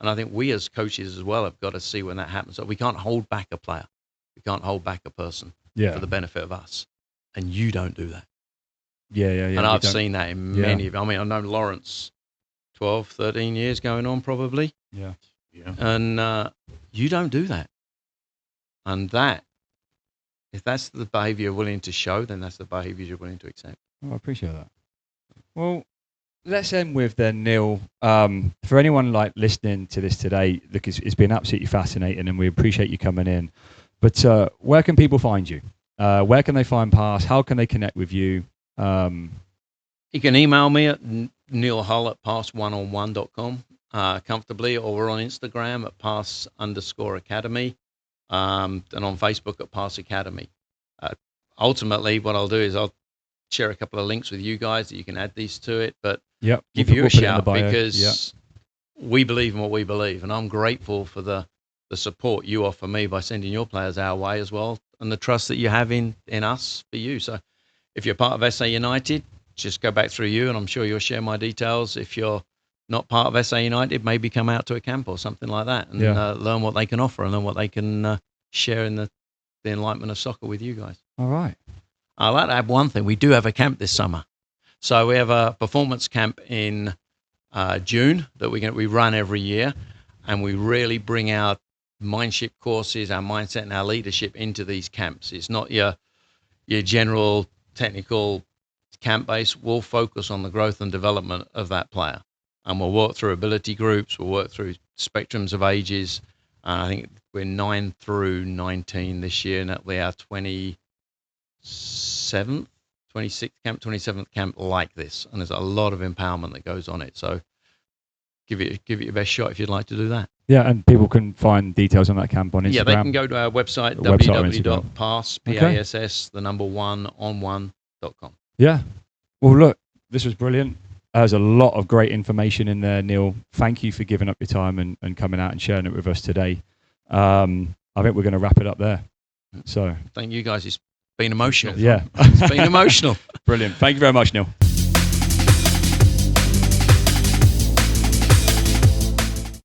And I think we as coaches as well have got to see when that happens. So we can't hold back a player. We can't hold back a person for the benefit of us. And you don't do that. Yeah. And I've seen that in many of them. I mean, I've known Lawrence 12, 13 years going on probably. Yeah. And you don't do that. And that if that's the behaviour you're willing to show, then that's the behaviours you're willing to accept. Oh, I appreciate that. Well, let's end with then, Neil. For anyone like listening to this today, look, it's been absolutely fascinating, and we appreciate you coming in. But where can people find you? Where can they find Pass? How can they connect with you? You can email me at neilhull@pass1on1.com comfortably, or we're on Instagram at pass_academy, and on Facebook at Pass Academy. Ultimately, what I'll do is I'll share a couple of links with you guys that you can add these to it, but give you a shout because we believe in what we believe, and I'm grateful for the support you offer me by sending your players our way as well, and the trust that you have in us for you. So if you're part of SA United, just go back through you, and I'm sure you'll share my details. If you're not part of SA United, maybe come out to a camp or something like that and learn what they can offer and learn what they can share in the enlightenment of soccer with you guys. All right. I'd like to add one thing. We do have a camp this summer. So we have a performance camp in June that we run every year, and we really bring our mindship courses, our mindset and our leadership into these camps. It's not your general technical camp base. We'll focus on the growth and development of that player, and we'll work through ability groups. We'll work through spectrums of ages. I think we're 9 through 19 this year, and that'll be our 26th camp, 27th camp like this. And there's a lot of empowerment that goes on it. So give it your best shot if you'd like to do that. Yeah, and people can find details on that camp on Instagram. Yeah, they can go to our website, www.pass.on1.com. Yeah. Well, look, this was brilliant. There's a lot of great information in there, Neil. Thank you for giving up your time and coming out and sharing it with us today. I think we're going to wrap it up there. So thank you guys. It's been emotional. Yeah. It's been emotional. Brilliant. Thank you very much, Neil.